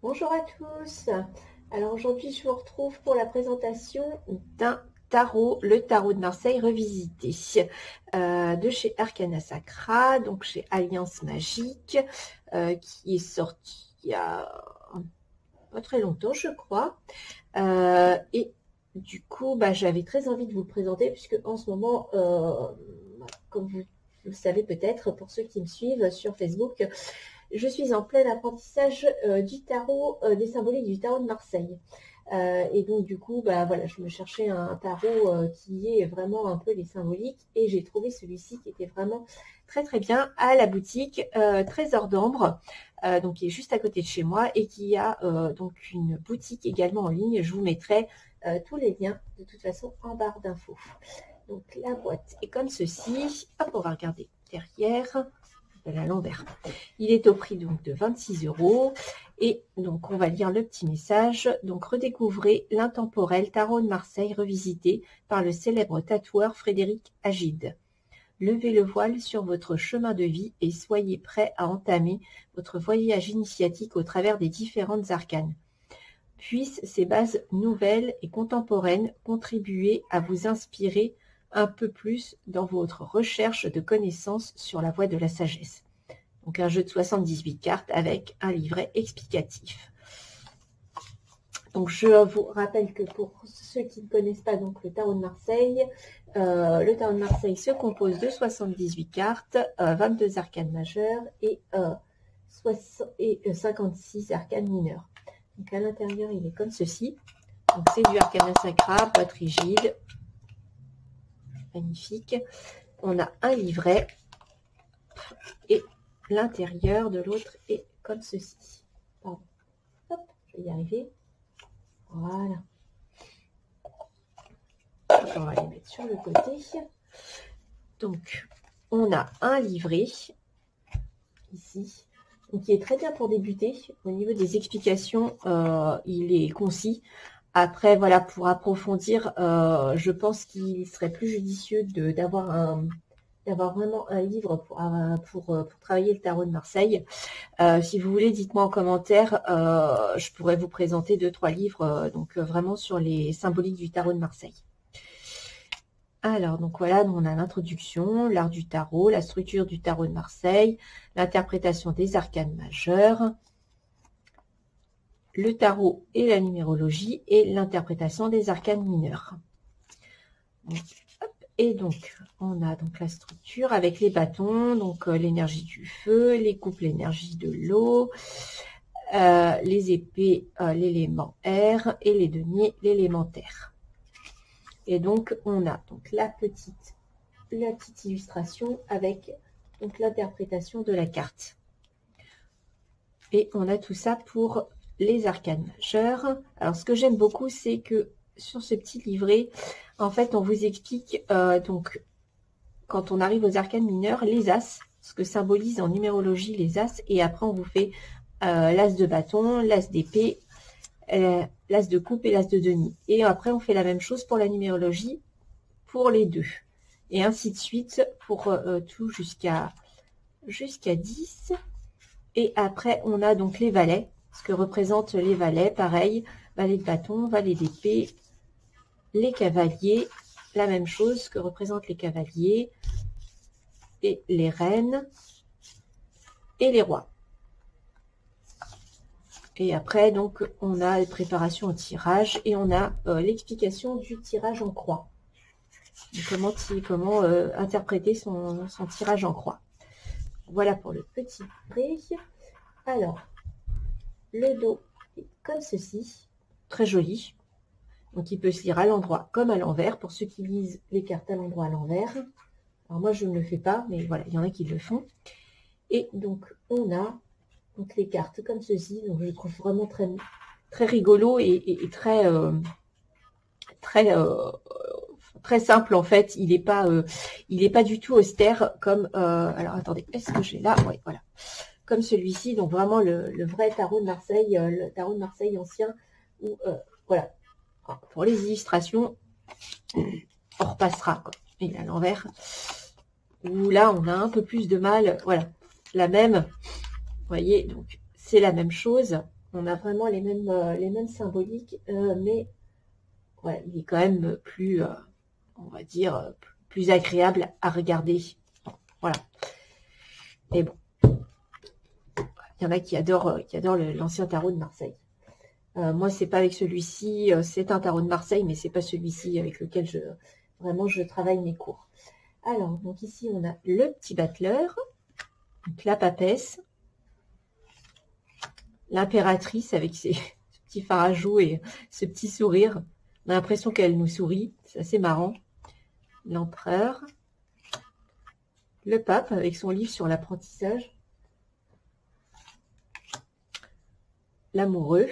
Bonjour à tous. Alors aujourd'hui, je vous retrouve pour la présentation d'un tarot, le tarot de Marseille revisité, de chez Arcana Sacra, donc chez Alliance Magique, qui est sorti il y a pas très longtemps, je crois. Et du coup, j'avais très envie de vous le présenter, puisque en ce moment, comme vous le savez peut-être, pour ceux qui me suivent sur Facebook, je suis en plein apprentissage du tarot, des symboliques du tarot de Marseille. Et donc du coup, voilà, je me cherchais un tarot qui est vraiment un peu les symboliques, et j'ai trouvé celui-ci qui était vraiment très très bien à la boutique Trésor d'Ambre, donc qui est juste à côté de chez moi, et qui a donc une boutique également en ligne. Je vous mettrai tous les liens de toute façon en barre d'infos. Donc la boîte est comme ceci. Hop, on va regarder derrière. À l'envers. Il est au prix donc de 26 €. Et donc on va lire le petit message. Donc redécouvrez l'intemporel tarot de Marseille revisité par le célèbre tatoueur Frédéric Agide. Levez le voile sur votre chemin de vie et soyez prêts à entamer votre voyage initiatique au travers des différentes arcanes. Puissent ces bases nouvelles et contemporaines contribuer à vous inspirer un peu plus dans votre recherche de connaissances sur la voie de la sagesse. Donc un jeu de 78 cartes avec un livret explicatif. Donc je vous rappelle que pour ceux qui ne connaissent pas donc le tarot de Marseille, le tarot de Marseille se compose de 78 cartes, 22 arcanes majeures et 56 arcanes mineures. Donc à l'intérieur il est comme ceci. Donc c'est du Arcana Sacra, boîte rigide. Magnifique. On a un livret et l'intérieur de l'autre est comme ceci. Pardon. Hop, je vais y arriver. Voilà. On va les mettre sur le côté. Donc, on a un livret ici, donc qui est très bien pour débuter. Au niveau des explications, il est concis. Après, voilà, pour approfondir, je pense qu'il serait plus judicieux d'avoir vraiment un livre pour travailler le tarot de Marseille. Si vous voulez, dites-moi en commentaire, je pourrais vous présenter 2-3 livres, donc vraiment sur les symboliques du tarot de Marseille. Alors, donc voilà, on a l'introduction, l'art du tarot, la structure du tarot de Marseille, l'interprétation des arcanes majeures, le tarot et la numérologie et l'interprétation des arcanes mineurs. Et donc, on a donc la structure avec les bâtons, donc l'énergie du feu, les coupes, l'énergie de l'eau, les épées, l'élément air et les deniers, l'élément terre. Et donc, on a donc la petite illustration avec donc l'interprétation de la carte. Et on a tout ça pour les arcanes majeures. Alors, ce que j'aime beaucoup, c'est que sur ce petit livret, en fait, on vous explique, donc, quand on arrive aux arcanes mineures, les as, ce que symbolise en numérologie les as, et après, on vous fait l'as de bâton, l'as d'épée, l'as de coupe et l'as de denier. Et après, on fait la même chose pour la numérologie, pour les deux. Et ainsi de suite, pour tout jusqu'à 10. Et après, on a donc les valets, ce que représentent les valets, pareil, valet de bâton, valet d'épée, les cavaliers, la même chose, ce que représentent les cavaliers, et les reines, et les rois. Et après, donc, on a les préparations au tirage, et on a l'explication du tirage en croix. Comment interpréter son tirage en croix. Voilà pour le petit livret. Alors, le dos est comme ceci, très joli. Donc, il peut se lire à l'endroit comme à l'envers, pour ceux qui lisent les cartes à l'endroit à l'envers. Alors, moi, je ne le fais pas, mais voilà, il y en a qui le font. Et donc, on a donc, les cartes comme ceci. Donc, je le trouve vraiment très, très rigolo et très simple, en fait. Il n'est pas du tout austère comme... alors, attendez, est-ce que j'ai là? Oui, voilà. Comme celui-ci, donc vraiment le vrai tarot de Marseille, le tarot de Marseille ancien, où, voilà, pour les illustrations, on repassera, quoi. Et à l'envers, où là, on a un peu plus de mal, voilà, la même, vous voyez, donc c'est la même chose, On a vraiment les mêmes symboliques, mais ouais, il est quand même plus, on va dire, plus agréable à regarder. Voilà. Et bon, il y en a qui adorent l'ancien tarot de Marseille. Moi, c'est pas avec celui-ci, c'est un tarot de Marseille, mais c'est pas celui-ci avec lequel je travaille mes cours. Alors, donc ici, on a le petit battleur, donc la papesse, l'impératrice avec ses petits fards à joues et ce petit sourire. On a l'impression qu'elle nous sourit, c'est assez marrant. L'empereur, le pape avec son livre sur l'apprentissage, l'amoureux,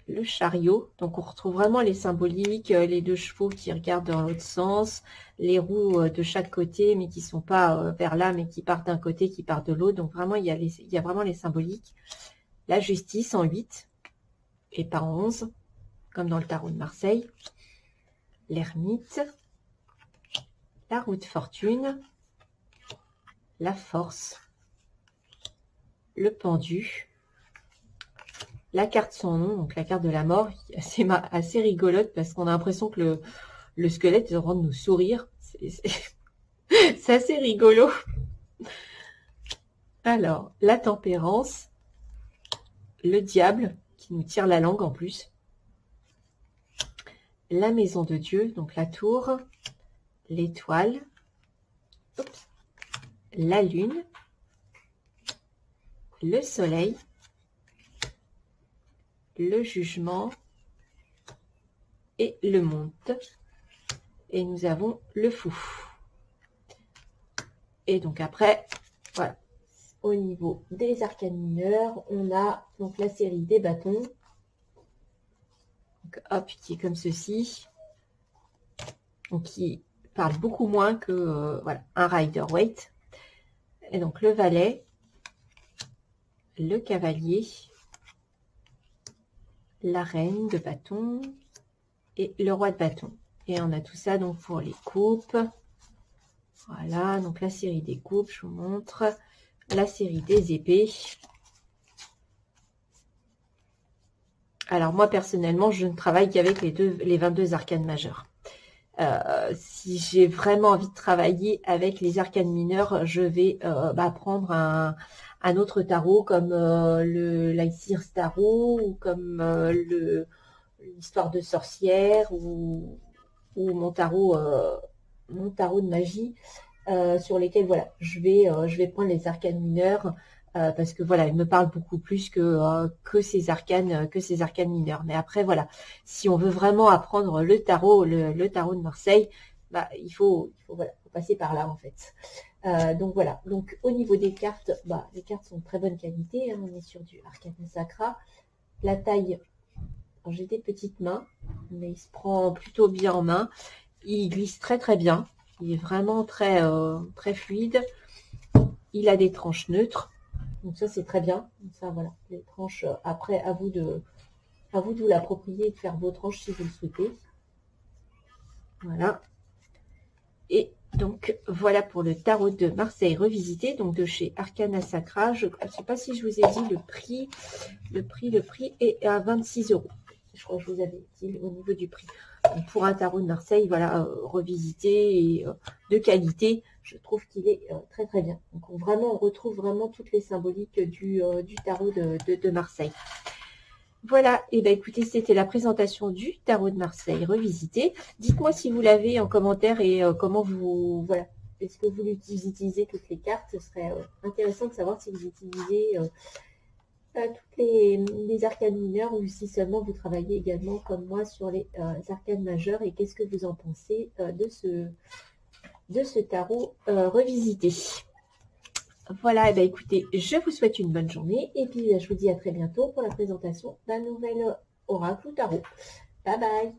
le chariot, donc on retrouve vraiment les symboliques, les deux chevaux qui regardent dans l'autre sens, les roues de chaque côté, mais qui ne sont pas vers là, mais qui partent d'un côté, qui partent de l'autre. Donc vraiment, il y a vraiment les symboliques. La justice en 8 et pas en 11, comme dans le tarot de Marseille. L'ermite, la roue de fortune, la force, le pendu, la carte sans nom, donc la carte de la mort, assez rigolote parce qu'on a l'impression que le squelette est en train de nous sourire. C'est assez rigolo. Alors, la tempérance, le diable qui nous tire la langue en plus, la maison de Dieu, donc la tour, l'étoile, la lune, le soleil, le jugement et le monde. Et nous avons le fou. Et donc après, voilà, au niveau des arcanes mineurs, on a donc la série des bâtons. Donc, hop, qui est comme ceci. Donc qui parle beaucoup moins que voilà, un Rider-Waite. Et donc le valet, le cavalier, la reine de bâton et le roi de bâton. Et on a tout ça donc pour les coupes. Voilà, donc la série des coupes, je vous montre. La série des épées. Alors moi personnellement, je ne travaille qu'avec les 22 arcanes majeures. Si j'ai vraiment envie de travailler avec les arcanes mineures, je vais prendre un autre tarot comme le Lightseers Tarot ou comme l'histoire de sorcière ou mon tarot de magie sur lesquels voilà, je vais prendre les arcanes mineures parce que voilà, ils me parlent beaucoup plus que ces arcanes mineures. Mais après voilà, si on veut vraiment apprendre le tarot de Marseille, il faut passer par là en fait. Donc voilà, donc au niveau des cartes, les cartes sont de très bonne qualité, hein, on est sur du Arcana Sacra. La taille, j'ai des petites mains, mais il se prend plutôt bien en main. Il glisse très très bien, il est vraiment très, très fluide. Il a des tranches neutres, donc ça c'est très bien. Donc ça voilà, les tranches, après à vous de vous l'approprier et de faire vos tranches si vous le souhaitez. Voilà. Et donc, voilà pour le tarot de Marseille revisité, donc de chez Arcana Sacra. Je ne sais pas si je vous ai dit le prix. Le prix est à 26 €. Je crois que je vous avais dit au niveau du prix. Donc, pour un tarot de Marseille, voilà, revisité et de qualité, je trouve qu'il est très très bien. Donc, on retrouve vraiment toutes les symboliques du tarot de Marseille. Voilà, et bien écoutez, c'était la présentation du tarot de Marseille revisité. Dites-moi si vous l'avez en commentaire et comment vous... Voilà, est-ce que vous utilisez toutes les cartes? Ce serait intéressant de savoir si vous utilisez toutes les arcanes mineures ou si seulement vous travaillez également comme moi sur les arcanes majeures et qu'est-ce que vous en pensez de ce tarot revisité. Voilà, et bien écoutez, je vous souhaite une bonne journée et puis je vous dis à très bientôt pour la présentation d'un nouvel oracle ou tarot. Bye bye!